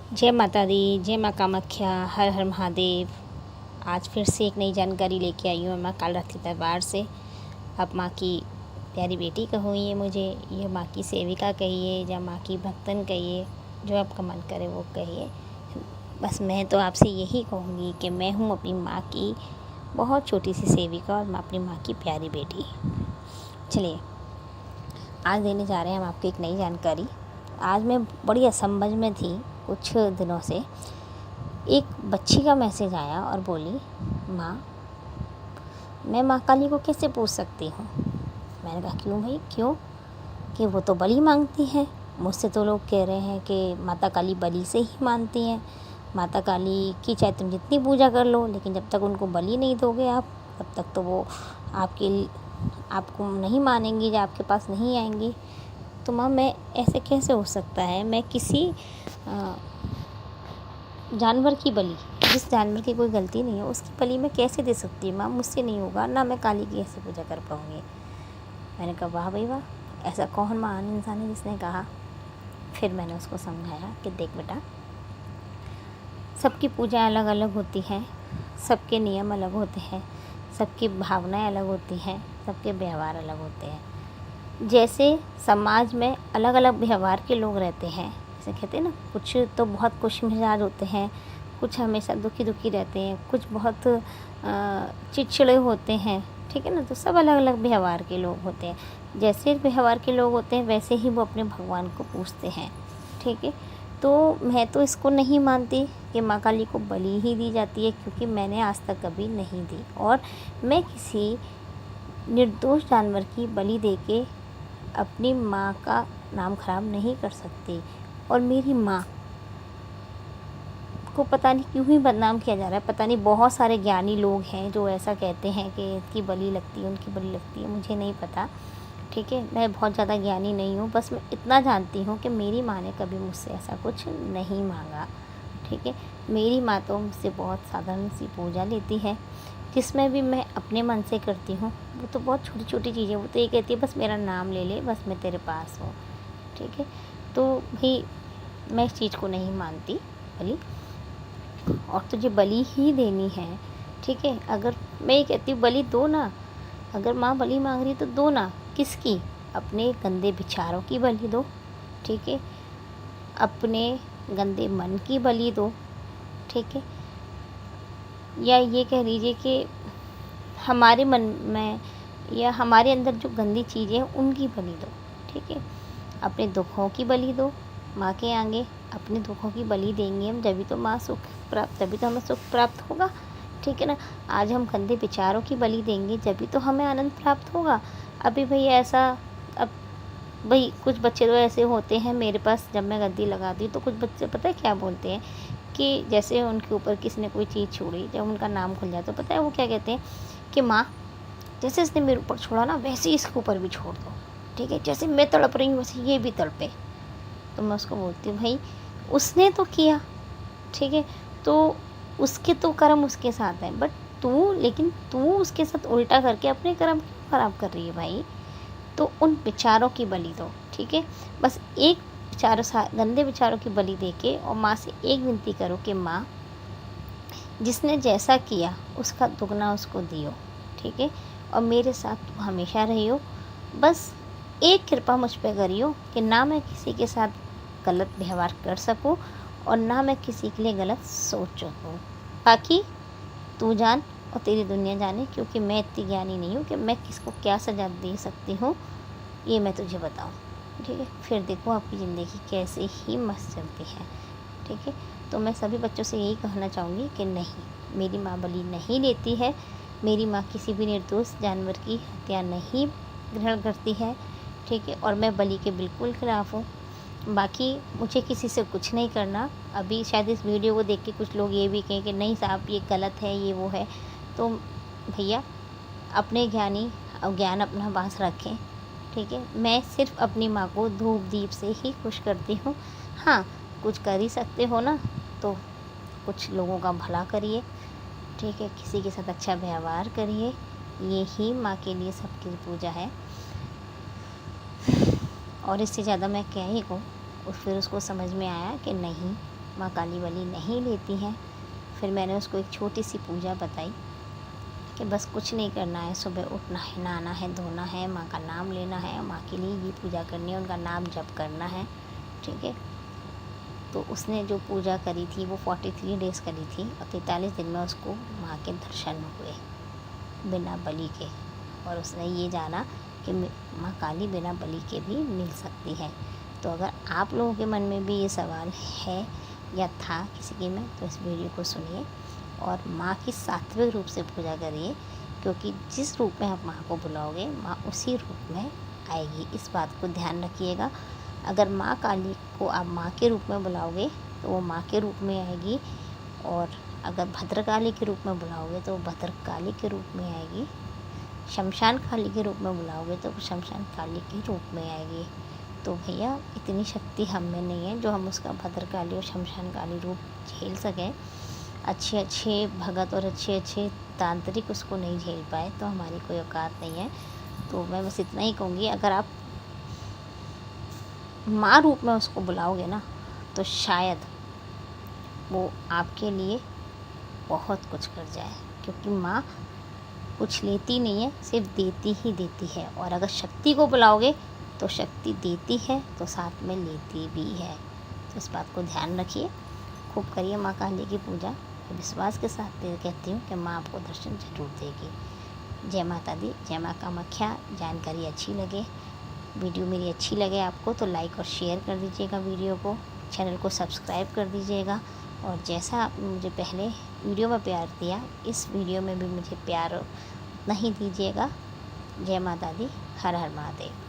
जय माता दी, जय माँ कामाख्या, हर हर महादेव। आज फिर से एक नई जानकारी लेके आई हूँ मैं कालरात्रि दरबार से। अब माँ की प्यारी बेटी कहिए, मुझे ये माँ की सेविका कहिए या माँ की भक्तन कहिए, जो आपका मन करे वो कहिए। बस मैं तो आपसे यही कहूँगी कि मैं हूँ अपनी माँ की बहुत छोटी सी सेविका और मैं अपनी माँ की प्यारी बेटी। चलिए, आज देने जा रहे हैं हम आपको एक नई जानकारी। आज मैं बड़ी असमंजस में थी कुछ दिनों से। एक बच्ची का मैसेज आया और बोली, माँ मैं माँ काली को कैसे पूछ सकती हूँ। मैंने कहा क्यों भाई, क्यों? कि वो तो बलि मांगती हैं। मुझसे तो लोग कह रहे हैं कि माता काली बलि से ही मानती हैं। माता काली की चाहे तुम जितनी पूजा कर लो, लेकिन जब तक उनको बलि नहीं दोगे आप, तब तक तो वो आपको नहीं मानेंगी या आपके पास नहीं आएंगी। तो माँ मैं ऐसे कैसे हो सकता है, मैं किसी जानवर की बलि, जिस जानवर की कोई गलती नहीं है, उसकी बलि मैं कैसे दे सकती हूँ माँ? मुझसे नहीं होगा ना, मैं काली की ऐसे पूजा कर पाऊँगी। मैंने कहा वाह भाई वाह, ऐसा कौन महान इंसान है जिसने कहा। फिर मैंने उसको समझाया कि देख बेटा, सबकी पूजा अलग अलग होती हैं, सबके नियम अलग होते हैं, सबकी भावनाएं अलग होती हैं, सबके व्यवहार अलग होते हैं। जैसे समाज में अलग अलग व्यवहार के लोग रहते हैं, जैसे कहते हैं ना, कुछ तो बहुत खुश मिजाज होते हैं, कुछ हमेशा दुखी दुखी रहते हैं, कुछ बहुत चिड़चिड़े होते हैं, ठीक है ना। तो सब अलग अलग व्यवहार के लोग होते हैं। जैसे व्यवहार के लोग होते हैं वैसे ही वो अपने भगवान को पूजते हैं, ठीक है। तो मैं तो इसको नहीं मानती कि माँ काली को बलि ही दी जाती है, क्योंकि मैंने आज तक कभी नहीं दी, और मैं किसी निर्दोष जानवर की बलि देके अपनी माँ का नाम खराब नहीं कर सकती। और मेरी माँ को पता नहीं क्यों ही बदनाम किया जा रहा है। पता नहीं, बहुत सारे ज्ञानी लोग हैं जो ऐसा कहते हैं कि इसकी बलि लगती है, उनकी बलि लगती है, मुझे नहीं पता, ठीक है। मैं बहुत ज़्यादा ज्ञानी नहीं हूँ, बस मैं इतना जानती हूँ कि मेरी माँ ने कभी मुझसे ऐसा कुछ नहीं मांगा, ठीक है। मेरी माँ तो मुझसे बहुत साधारण सी पूजा लेती है, जिसमें भी मैं अपने मन से करती हूँ। वो तो बहुत छोटी छोटी चीज़ें, वो तो ये कहती है बस मेरा नाम ले ले, बस मैं तेरे पास हूँ, ठीक है। तो भाई मैं इस चीज़ को नहीं मानती बलि, और तुझे बलि ही देनी है, ठीक है। अगर मैं ये कहती हूँ बलि दो ना, अगर माँ बलि मांग रही तो दो ना। किसकी? अपने गंदे विचारों की बलि दो, ठीक है। अपने गंदे मन की बलि दो, ठीक है। या ये कह लीजिए कि हमारे मन में या हमारे अंदर जो गंदी चीज़ें हैं उनकी बलि दो, ठीक है। अपने दुखों की बलि दो माँ के आगे। अपने दुखों की बलि देंगे हम, तभी तो माँ सुख प्राप्त, तभी तो हमें सुख प्राप्त होगा, ठीक है ना। आज हम गंदे विचारों की बलि देंगे जभी तो हमें आनंद प्राप्त होगा। अभी भैया ऐसा, अब भाई कुछ बच्चे तो ऐसे होते हैं, मेरे पास जब मैं गद्दी लगाती हूँ तो कुछ बच्चे पता है क्या बोलते हैं, कि जैसे उनके ऊपर किसी ने कोई चीज़ छोड़ी, जब उनका नाम खुल जाए तो पता है वो क्या कहते हैं कि माँ जैसे इसने मेरे ऊपर छोड़ा ना, वैसे ही इसके ऊपर भी छोड़ दो, ठीक है। जैसे मैं तड़प रही हूँ वैसे ये भी तड़पे। तो मैं उसको बोलती हूँ भाई उसने तो किया, ठीक है, तो उसके तो कर्म उसके साथ हैं, बट लेकिन तू उसके साथ उल्टा करके अपने कर्म क्यों खराब कर रही है भाई। तो उन विचारों की बलि दो, ठीक है। बस एक गंदे विचारों की बलि देके और माँ से एक विनती करो कि माँ जिसने जैसा किया उसका दुगना उसको दियो, ठीक है। और मेरे साथ तू हमेशा रहियो। बस एक कृपा मुझ पे करियो कि ना मैं किसी के साथ गलत व्यवहार कर सकूं और ना मैं किसी के लिए गलत सोच सकूं। बाकी तू जान और तेरी दुनिया जाने, क्योंकि मैं इतनी ज्ञानी नहीं हूँ कि मैं किसको क्या सजा दे सकती हूँ, ये मैं तुझे बताऊँ, ठीक है। फिर देखो आपकी ज़िंदगी कैसे ही मस्त चलती है, ठीक है। तो मैं सभी बच्चों से यही कहना चाहूँगी कि नहीं, मेरी माँ बलि नहीं लेती है, मेरी माँ किसी भी निर्दोष जानवर की हत्या नहीं ग्रहण करती है, ठीक है। और मैं बलि के बिल्कुल ख़िलाफ़ हूँ। बाकी मुझे किसी से कुछ नहीं करना। अभी शायद इस वीडियो को देख के कुछ लोग ये भी कहें कि नहीं साहब ये गलत है, ये वो है। तो भैया अपने ज्ञान अपना पास रखें, ठीक है। मैं सिर्फ अपनी माँ को धूप दीप से ही खुश करती हूँ। हाँ, कुछ कर ही सकते हो ना, तो कुछ लोगों का भला करिए, ठीक है। किसी के साथ अच्छा व्यवहार करिए, ये ही माँ के लिए सबकी पूजा है। और इससे ज़्यादा मैं क्या ही कहूँ। फिर उसको समझ में आया कि नहीं, माँ काली बलि नहीं लेती हैं। फिर मैंने उसको एक छोटी सी पूजा बताई कि बस कुछ नहीं करना है, सुबह उठना है, नहाना है, धोना है, माँ का नाम लेना है, माँ के लिए ये पूजा करनी है, उनका नाम जप करना है, ठीक है। तो उसने जो पूजा करी थी वो 43 डेज़ करी थी और 43 दिन में उसको माँ के दर्शन हुए बिना बलि के। और उसने ये जाना कि माँ काली बिना बलि के भी मिल सकती है। तो अगर आप लोगों के मन में भी ये सवाल है या था किसी के में, तो इस वीडियो को सुनिए और माँ की सात्विक रूप से पूजा करिए, क्योंकि जिस रूप में आप माँ को बुलाओगे माँ उसी रूप में आएगी। इस बात को ध्यान रखिएगा। अगर माँ काली को आप माँ के रूप में बुलाओगे तो वो माँ के रूप में आएगी, और अगर भद्रकाली के रूप में बुलाओगे तो वो भद्रकाली के रूप में आएगी। शमशान काली के रूप में बुलाओगे तो वो शमशान काली के रूप में आएगी। तो भैया इतनी शक्ति हम में नहीं है जो हम उसका भद्रकाली और शमशान काली रूप झेल सकें। अच्छे अच्छे भगत और अच्छे अच्छे तांत्रिक उसको नहीं झेल पाए तो हमारी कोई औकात नहीं है। तो मैं बस इतना ही कहूँगी, अगर आप माँ रूप में उसको बुलाओगे ना तो शायद वो आपके लिए बहुत कुछ कर जाए, क्योंकि माँ कुछ लेती नहीं है, सिर्फ देती ही देती है। और अगर शक्ति को बुलाओगे तो शक्ति देती है तो साथ में लेती भी है। तो इस बात को ध्यान रखिए, खूब करिए माँ काली की पूजा। विश्वास के साथ कहती हूँ कि माँ आपको दर्शन जरूर देगी। जय माता दी, जय माँ कामाख्या। जानकारी अच्छी लगे, वीडियो मेरी अच्छी लगे आपको तो लाइक और शेयर कर दीजिएगा वीडियो को, चैनल को सब्सक्राइब कर दीजिएगा। और जैसा आपने मुझे पहले वीडियो में प्यार दिया, इस वीडियो में भी मुझे प्यार उतना ही दीजिएगा। जय माता दी, हर हर महादेव।